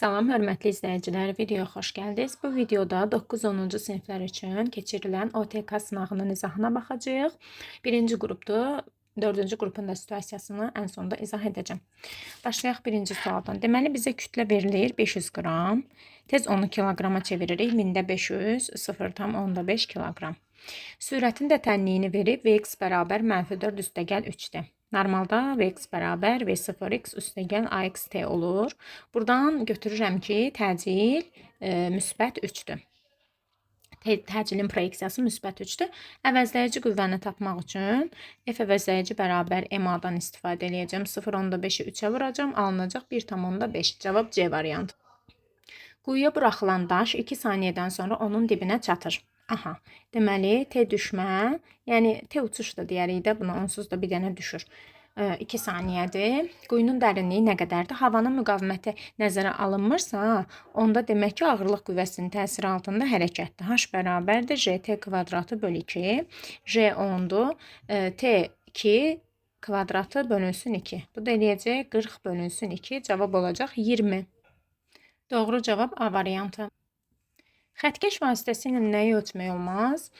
Salam, hörmətli izləyicilər, videoya xoş gəldiniz. Bu videoda 9-10-cu siniflər üçün keçirilən OTK sınağının izahına baxacağıq. Birinci qrupdur, 4-cü qrupun da situasiyasını ən sonda izah edəcəm. Başlayaq birinci sualdan. Deməli, bizə kütlə verilir 500 qram. Tez onu kilograma çeviririk. 1000-də 500, 0,5 kiloqram. Sürətin də tənliyini verib Vx bərabər -4 üstəgəl 3-dir. Normalda Vx bərabər V0x üstəgəl AXT olur. Buradan götürürəm ki, təcil müsbət 3-dür. Təcilin proyeksiyası müsbət 3-dür. Əvəzləyici qüvvəni tapmaq üçün F əvəzləyici bərabər MA-dan istifadə edəcəm. 0,5-i 3-ə vuracam, alınacaq 1,5. Cavab C variantı. Quyuya buraxılan daş 2 saniyədən sonra onun dibinə çatır. Aha, deməli, T düşmə, yəni T uçuş da deyərik də, buna onsuz da bir dənə düşür. 2 saniyədir. Quyunun dərinliyi nə qədərdir? Havanın müqaviməti nəzərə alınmırsa, onda demək ki, ağırlıq qüvvəsinin təsiri altında hərəkətdir. H bərabərdir JT kvadratı bölü 2. J 10-dur. T 2 kvadratı bölünsün 2. Bu da eləyəcək 40 bölünsün 2. Cavab olacaq 20. Doğru cavab A variantı. Xəttkeş vasitəsilə nəyi ölçmək olmaz?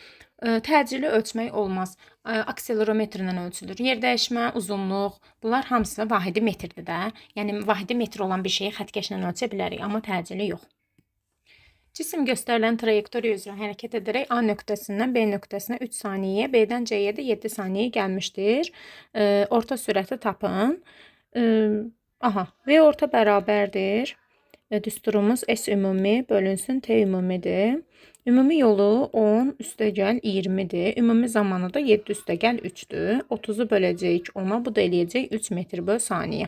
Təcili ölçmək olmaz. Akselerometrlə ölçülür. Yer dəyişmə, uzunluq, bunlar hamısı vahidi metrdir də. Yəni, vahidi metr olan bir şeyi xəttkeşlə ölçə bilərik, amma təcili yox. Cisim göstərilən trayektoriya üzrə hərəkət edərək A nöqtəsindən B nöqtəsinə 3 saniyə, B-dən C-yə də 7 saniyə gəlmişdir. Orta sürəti tapın. Aha, V orta bərabərdir. Düsturumuz S ümumi bölünsün T ümumidir. Ümumi yolu 10 üstəgəl 20-dir. Ümumi zamanı da 7 üstəgəl 3-dür. 30-u böləcəyik 10-a, bu da eləyəcək 3 metr böl saniyə.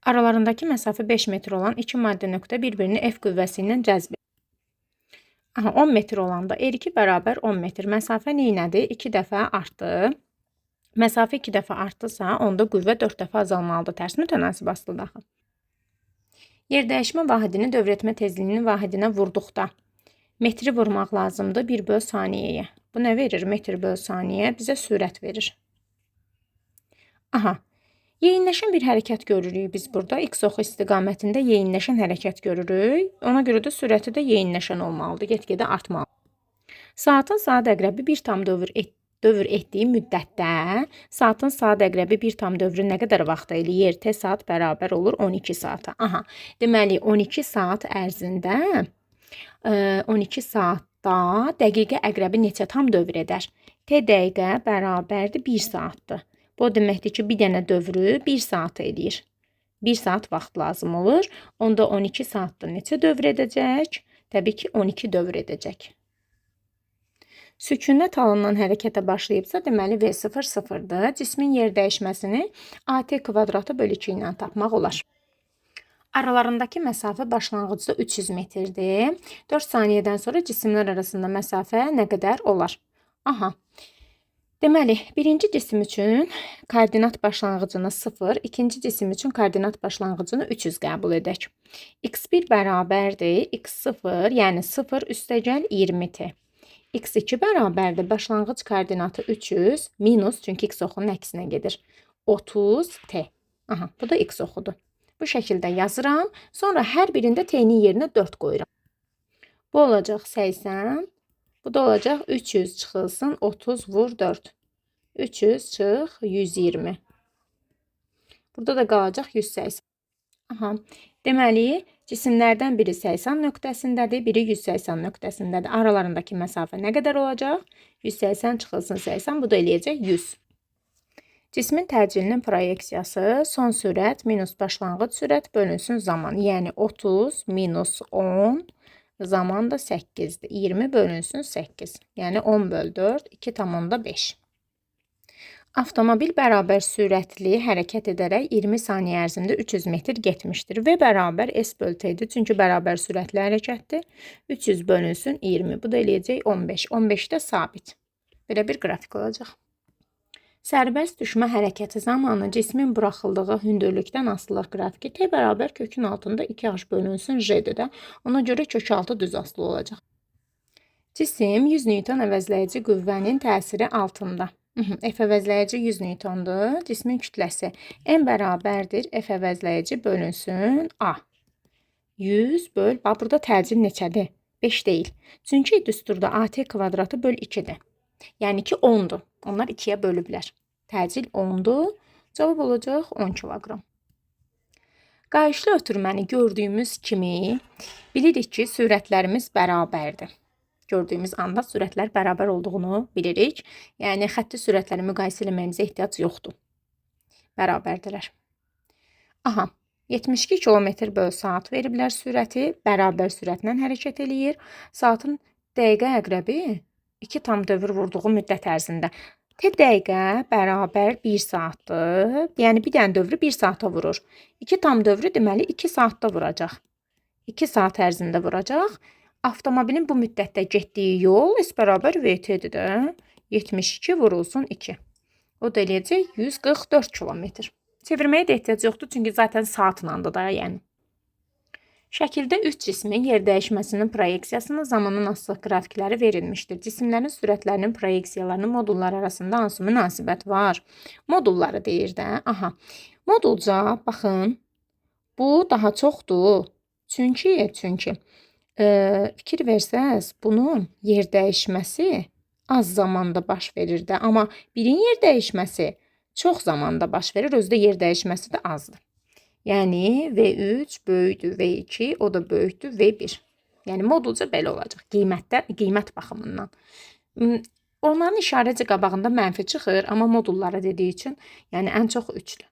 Aralarındakı məsafə 5 metr olan iki maddi nöqtə bir-birini F qüvvəsi ilə cəzb edir. Aha, 10 metr olanda R2 bərabər 10 metr. Məsafə neynədir? 2 dəfə artdı. Məsafə 2 dəfə artdısa, onda qüvvə 4 dəfə azalmalıdır. Tərs mütənasib asılıdır axı. Yer dəyişmə vahidini dövrətmə tezliyinin vahidinə vurduqda metri vurmaq lazımdır 1 böl saniyəyə. Bu nə verir? Metr böl saniyə bizə sürət verir. Aha, yeyinləşən bir hərəkət görürük biz burada. X oxu istiqamətində yeyinləşən hərəkət görürük. Ona görə də sürəti də yeyinləşən olmalıdır. Get-gedə artmalıdır. Saatın saat əqrəbi 1 dövr etdiyi müddətdə saatın saat əqrəbi 1 dövrü nə qədər vaxt eləyir? T saat bərabər olur 12 saata. Aha, deməli 12 saat ərzində 12 saatda dəqiqə əqrəbi neçə tam dövr edər? T dəqiqə bərabərdir 1 saatdır. Bu deməkdir ki, bir dənə dövrü 1 saat eləyir. 1 saat vaxt lazım olur. Onda 12 saatda neçə dövr edəcək? Təbii ki, 12 dövr edəcək. Sükunət alınan hərəkətə başlayıbsa, deməli V0 0-dır. Cismin yer dəyişməsini AT kvadratı bölü 2 ilə tapmaq olar. Aralarındakı məsafə başlanğıcda 300 metrdir. 4 saniyədən sonra cisimlər arasında məsafə nə qədər olar? Aha, deməli, birinci cisim üçün koordinat başlanğıcını 0, ikinci cisim üçün koordinat başlanğıcını 300 qəbul edək. X1 bərabərdir, X0, yəni 0 üstəgəl 20-dir. X2 bərabərdir, başlanğıc koordinatı 300 minus, çünki X oxunun əksinə gedir, 30T. Aha, bu da X oxudur. Bu şəkildə yazıram. Sonra hər birində T-nin yerinə 4 qoyuram. Bu olacaq 80. Bu da olacaq 300 çıxılsın 30 vur 4. 300 çıx 120. Burada da qalacaq 180. Aha, deməli, cisimlərdən biri 80 nöqtəsindədir, biri 180 nöqtəsindədir. Aralarındakı məsafə nə qədər olacaq? 180 çıxılsın 80, bu da eləyəcək 100. Cismin təcilinin proyeksiyası son sürət minus başlanğıc sürət bölünsün zaman. Yəni 30 minus 10 zaman da 8-dir. 20 bölünsün 8. Yəni 10 böl 4, 2,5. Avtomobil bərabər sürətli hərəkət edərək 20 saniyə ərzində 300 metr getmişdir. V bərabər S böl T-dir. Çünki bərabər sürətli hərəkətdir. 300 bölünsün 20. Bu da eləyəcək 15. 15 də sabit. Belə bir qrafik olacaq. Sərbəst düşmə hərəkəti zamanı cismin buraxıldığı hündürlükdən asılılır qrafiki. T bərabər kökün altında 2H bölünsün J-dir də. Ona görə kök altı düz asılı olacaq. Cisim 100 Newton əvəzləyici qüvvənin təsiri altında. F əvəzləyici 100 Newtondur. Cismin kütləsi M bərabərdir F əvəzləyici bölünsün A. 100 böl, bax burada təcil neçədir? 5 deyil. Çünki düsturda AT kvadratı böl 2-dir. Yəni ki 10-dur. Onlar 2-yə bölüblər. Təcil 10-dur. Cavab olacaq 10 kiloqram. Qayışlı ötürməni gördüyümüz kimi bilirik ki, sürətlərimiz bərabərdir. Gördüyümüz anda sürətlər bərabər olduğunu bilirik. Yəni xətti sürətləri müqayisə etməyimizə ehtiyac yoxdur. Bərabərdirlər. Aha, 72 km böl saat veriblər sürəti, bərabər sürətlə hərəkət eləyir. Saatın dəqiqə əqrəbi 2 tam dövr vurduğu müddət ərzində. T dəqiqə bərabər 1 saatdır. Yəni bir dənə dövrü 1 saata vurur. 2 tam dövrü deməli 2 saatda vuracaq. 2 saat ərzində vuracaq. Avtomobilin bu müddətdə getdiyi yol S bərabər VT-dir də. 72 vurulsun 2. O da eləyəcək 144 kilometr. Çevirməyə də ehtiyac yoxdur, çünki zaten saatlandır da, yəni. Şəkildə 3 cismin yer dəyişməsinin proyeksiyasının zamanın asılı qrafikləri verilmişdir. Cisimlərin sürətlərinin proyeksiyalarının modullar arasında hansı münasibət var? Modulları deyir də. Aha. Modulca, baxın, bu daha çoxdur. Çünki fikir versəz, bunun yer dəyişməsi az zamanda baş verir də. Amma birin yer dəyişməsi çox zamanda baş verir. Özdə yer dəyişməsi də azdır. Yəni V3 böyükdür V2, o da böyükdür V1. Yəni modulca belə olacaq qiymət baxımından. Onların işarəci qabağında mənfi çıxır, amma modullara dediyi üçün yəni ən çox 3-dür.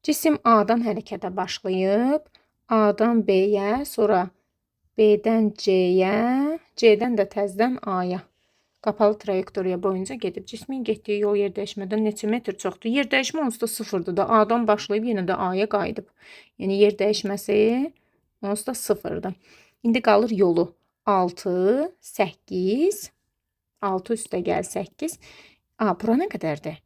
Cisim A-dan hərəkətə başlayıb, A-dan B-yə, sonra B-dən C-yə, C-dən də təzədən A-ya. Qapalı trayektoriya boyunca gedib. Cismin getdiyi yol yer dəyişmədən neçə metr çoxdur? Yer dəyişmə onsuz da 0-dır da. A-dan başlayıb yenə də A-ya qayıdıb. Yəni yer dəyişməsi onsuz da 0-dır. İndi qalır yolu. 6, 8, 6 üstə gəl 8. Bura nə qədərdir?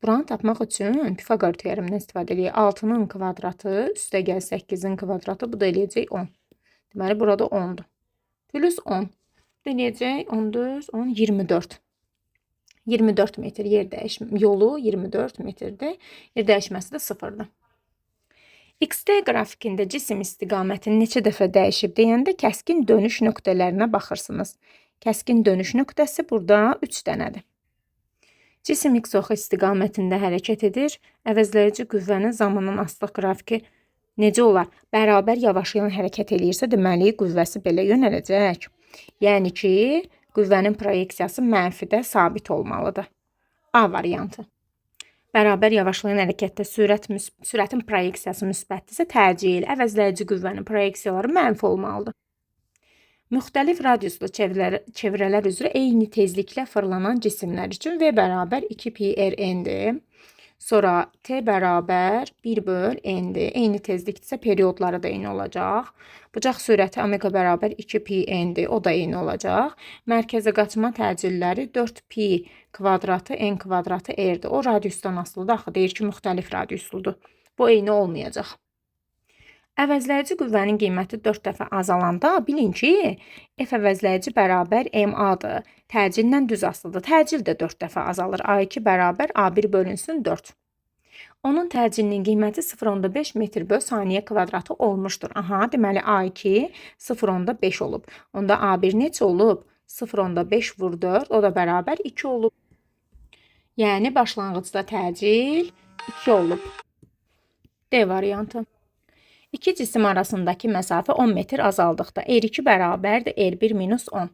Buranı tapmaq üçün Pifaqor teoremindən istifadə edək. 6-nın kvadratı üstə gəl 8-in kvadratı, bu da eləyəcək 10. Deməli, burada 10-dur. Plus 10. Eləyəcək 14, 10, 24. 24 metr yer dəyişmə yolu 24 metrdir. Yer dəyişməsi də 0-dır. XD qrafikində cisim istiqamətini neçə dəfə dəyişib deyəndə kəskin dönüş nöqtələrinə baxırsınız. Kəskin dönüş nöqtəsi burada 3 dənədir. Cisim X oxu istiqamətində hərəkət edir. Əvəzləyici qüvvənin zamanın asılı qrafiki necə olar? Bərabər yavaşlayan hərəkət eləyirsə, deməli qüvvəsi belə yönələcək. Yəni ki, qüvvənin proyeksiyası mənfidə sabit olmalıdır. A variantı. Bərabər yavaşlayan hərəkətdə sürətin proyeksiyası müsbətdirsə, təcil, əvəzləyici qüvvənin proyeksiyaları mənfi olmalıdır. Müxtəlif radiuslu çevrələr üzrə eyni tezliklə fırlanan cisimlər üçün V bərabər 2πrn-dir. Sonra T bərabər 1 böl n-dir. Eyni tezlikdirsə periodları da eyni olacaq. Bucaq sürəti omega bərabər 2πn-dir. O da eyni olacaq. Mərkəzə qaçma təcilləri 4π kvadratı n kvadratı r-dir. O radiusdan asılıdır. Axı deyir ki, müxtəlif radiusludur. Bu eyni olmayacaq. Əvəzləyici qüvvənin qiyməti 4 dəfə azalanda bilin ki, F əvəzləyici bərabər MA-dır. Təcillə düz asılıdır. Təcil də 4 dəfə azalır. A2 bərabər A1 bölünsün 4. Onun təcilinin qiyməti 0,5 metr böl saniyə kvadratı olmuşdur. Aha, deməli A2 0,5 olub. Onda A1 neçə olub? 0,5 vur 4, o da bərabər 2 olub. Yəni başlanğıcda təcil 2 olub. D variantı. İki cisim arasındakı məsafə 10 metr azaldıqda R2 bərabərdir R1 minus 10.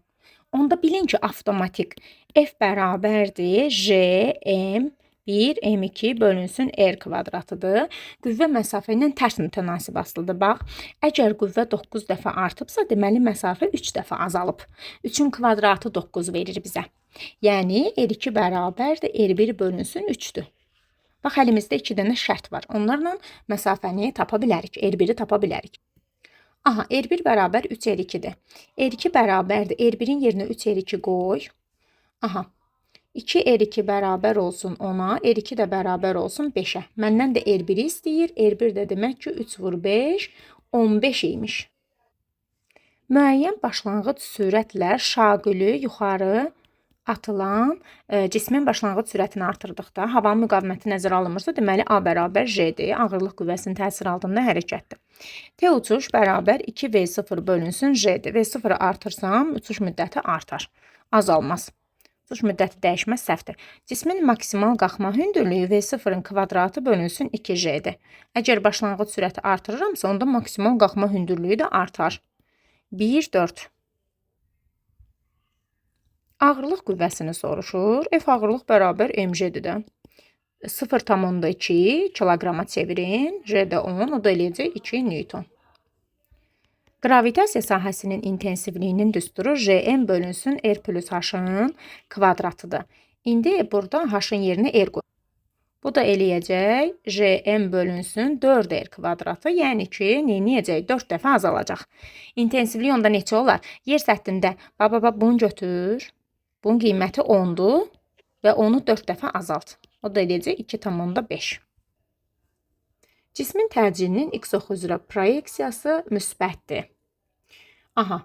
Onda bilin ki, avtomatik F bərabərdir J, M1, M2 bölünsün R kvadratıdır. Qüvvə məsafə ilə tərs mütənasib asılıdır. Bax, əgər qüvvə 9 dəfə artıbsa, deməli məsafə 3 dəfə azalıb. 3-ün kvadratı 9 verir bizə. Yəni R2 bərabərdir R1 bölünsün 3-dür. Bax, əlimizdə 2 dənə şərt var. Onlarla məsafəni tapa bilərik. R1-i tapa bilərik. Aha, R1 bərabər 3R2-dir. R2 bərabərdir. R1-in yerinə 3R2 qoy. Aha, 2R2 bərabər olsun 10-a. R2 də bərabər olsun 5-ə. Məndən də R1-i istəyir. R1 də demək ki, 3 vur 5, 15 imiş. Müəyyən başlanğıc sürətlə şaqülü yuxarı atılan cismin başlanğıc sürətini artırdıqda havanın müqaviməti nəzərə alınmırsa, deməli A bərabər J-dir. Ağırlıq qüvvəsinin təsiri altında hərəkətdir. T uçuş bərabər 2V0 bölünsün J-dir. V0-ı artırsam, uçuş müddəti artar. Azalmaz. Uçuş müddəti dəyişməz, səhvdir. Cismin maksimal qalxma hündürlüyü V0-ın kvadratı bölünsün 2J-dir. Əgər başlanğıc sürəti artırıramsa, onda maksimal qalxma hündürlüyü də artar. 1, 4. Ağırlıq qüvvəsini soruşur. F ağırlıq bərabər mg-dir də. 0,2 kilograma çevirin. J də 10, o da eləyəcək 2 newton. Gravitasiya sahəsinin intensivliyinin düsturu Jm bölünsün R plus H-ın kvadratıdır. İndi burada H-ın yerinə R qoyulur. Bu da eləyəcək Jm bölünsün 4R kvadratı, yəni ki, neyəcək? 4 dəfə azalacaq. İntensivlik onda neçə olar? Yer səthində, bunu götür. Bunun qiyməti 10-dur və onu 4 dəfə azalt. O da eləyəcək 2,5. Cismin təcilinin x oxu üzrə proyeksiyası müsbətdir. Aha,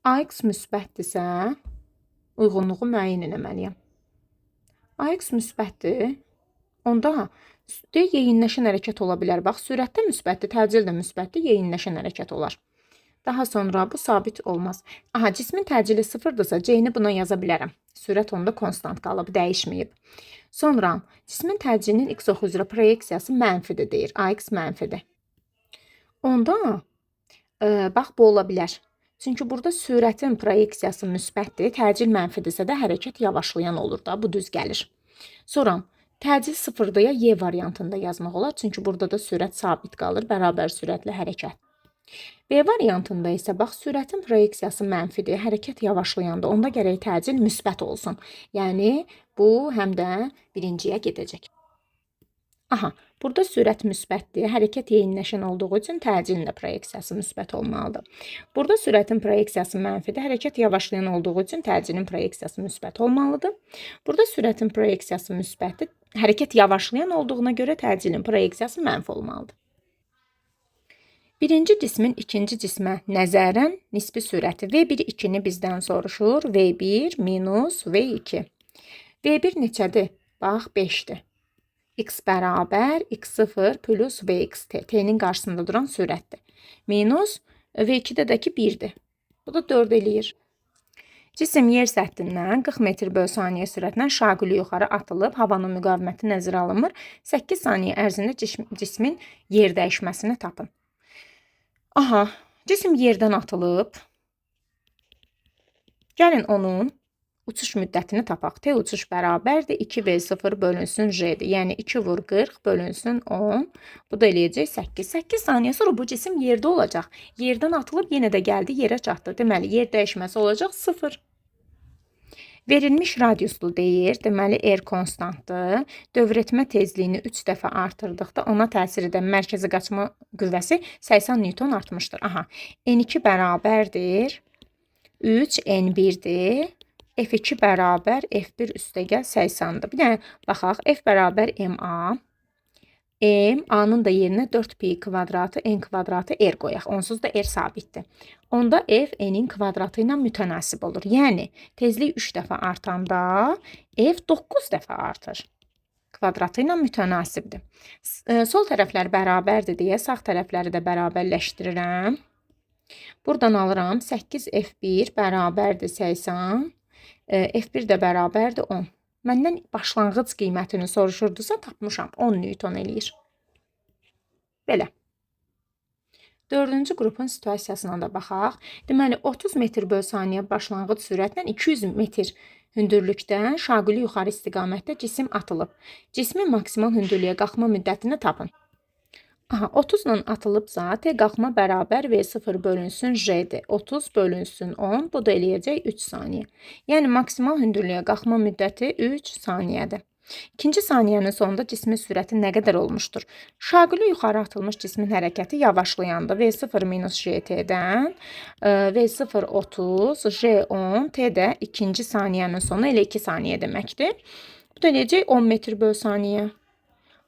AX müsbətdirsə, uyğunluğu müəyyən etməliyəm. AX müsbətdir, onda yeyinləşən hərəkət ola bilər. Bax, sürətdə müsbətdir, təcil də müsbətdir, yeyinləşən hərəkət olar. Daha sonra bu sabit olmaz. Aha, cismin təcili 0-dırsa, C-ni buna yaza bilərəm. Sürət onda konstant qalıb, dəyişməyib. Sonra cismin təcilinin x oxu üzrə proyeksiyası mənfidir deyir. AX mənfidir. Onda bax, bu ola bilər. Çünki burada sürətin proyeksiyası müsbətdir, təcil mənfidirsə də hərəkət yavaşlayan olur da, bu düz gəlir. Sonra təcil 0-dır ya Y variantında yazmaq olar, çünki burada da sürət sabit qalır, bərabər sürətli hərəkət. B variantında isə bax, sürətin proyeksiyası mənfidir, hərəkət yavaşlayanda onda gərək təcil müsbət olsun. Yəni, bu həm də birinciyə gedəcək. Aha, burada sürət müsbətdir, hərəkət yeyinləşən olduğu üçün təcilin də proyeksiyası müsbət olmalıdır. Burada sürətin proyeksiyası mənfidir, hərəkət yavaşlayan olduğu üçün təcilin proyeksiyası müsbət olmalıdır. Burada sürətin proyeksiyası müsbətdir, hərəkət yavaşlayan olduğuna görə təcilin proyeksiyası mənfi olmalıdır. Birinci cismin ikinci cismə nəzərən nisbi sürəti V1-2-ni bizdən soruşur. V1 minus V2. V1 neçədir? Bax, 5-dir. X bərabər X0 plus Vxt. T-nin qarşısında duran sürətdir. Minus V2-də də ki 1-dir. Bu da 4 eləyir. Cisim yer səthindən 40 metr böl saniyə sürətlə şaquli yuxarı atılıb, havanın müqaviməti nəzərə alınmır. 8 saniyə ərzində cismin yer dəyişməsini tapın. Aha, cisim yerdən atılıb. Gəlin onun uçuş müddətini tapaq. T uçuş bərabərdir 2V0 bölünsün J-dir. Yəni 2 vur 40 bölünsün 10. Bu da eləyəcək 8. 8 saniyə sonra bu cisim yerdə olacaq. Yerdən atılıb yenə də gəldi, yerə çatdı. Deməli, yer dəyişməsi olacaq 0. Verilmiş radiuslu deyir, deməli R konstantdır. Dövrətmə tezliyini 3 dəfə artırdıqda ona təsir edən mərkəzi qaçma qüvvəsi 80 Newton artmışdır. Aha, N2 bərabərdir 3 N1-dir. F2 bərabər F1 üstəgəl 80-dır. Bir dənə baxaq, F bərabər MA. A-nın da yerinə 4pi kvadratı N kvadratı R qoyaq. Onsuz da R sabitdir. Onda F N-in kvadratı ilə mütənasib olur. Yəni, tezlik 3 dəfə artanda F 9 dəfə artır. Kvadratı ilə mütənasibdir. Sol tərəflər bərabərdir deyə sağ tərəfləri də bərabərləşdirirəm. Buradan alıram 8F1 bərabərdir 80. F1 də bərabərdir 10. Məndən başlanğıc qiymətini soruşurdusa tapmışam. 10 Newton eləyir. Belə. Dördüncü qrupun situasiyasına da baxaq. Deməli, 30 metr böl saniyə başlanğıc sürətlə 200 metr hündürlükdən şaquli yuxarı istiqamətdə cisim atılıb. Cismin maksimal hündürlüyə qalxma müddətini tapın. Aha, 30 ilə atılıbsa, T qalxma bərabər V0 bölünsün J-dir. 30 bölünsün 10, bu da eləyəcək 3 saniyə. Yəni, maksimal hündürlüyə qalxma müddəti 3 saniyədir. İkinci saniyənin sonunda cismin sürəti nə qədər olmuşdur? Şaquli yuxarı atılmış cismin hərəkəti yavaşlayanda V0 minus JT-dən V0 30, J 10, T də ikinci saniyənin sonu elə 2 saniyə deməkdir. Bu da eləyəcək 10 metr böl saniyə.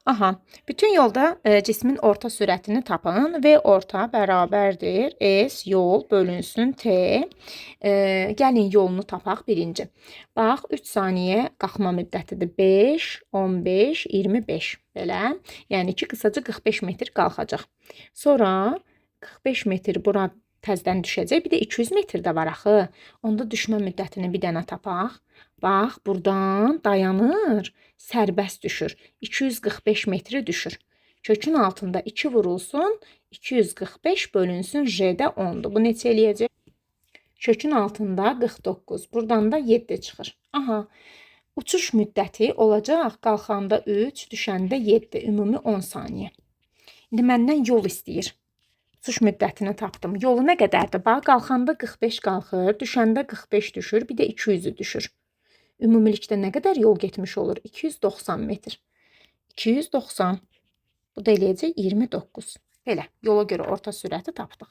Aha, bütün yolda cismin orta sürətini tapın. V orta bərabərdir S yol bölünsün T. Gəlin yolunu tapaq birinci. Bax, 3 saniyə qalxma müddətidir. 5, 15, 25 belə. Yəni ki, qısaca 45 metr qalxacaq. Sonra 45 metr bura təzədən düşəcək. Bir də 200 metr də var axı. Onda düşmə müddətini bir dənə tapaq. Bax, buradan dayanır, sərbəst düşür. 245 metri düşür. Kökün altında 2 vurulsun, 245 bölünsün J'də 10'dur. Bu neçə eləyəcək? Kökün altında 49. Buradan da 7 çıxır. Aha, uçuş müddəti olacaq. Qalxanda 3, düşəndə 7. Ümumi 10 saniyə. İndi məndən yol istəyir. Uçuş müddətini tapdım. Yolu nə qədərdir? Bax, qalxanda 45 qalxır, düşəndə 45 düşür, bir də 200'ü düşür. Ümumilikdə nə qədər yol getmiş olur? 290 metr. 290. Bu da eləyəcək 29. Belə, yola görə orta sürəti tapdıq.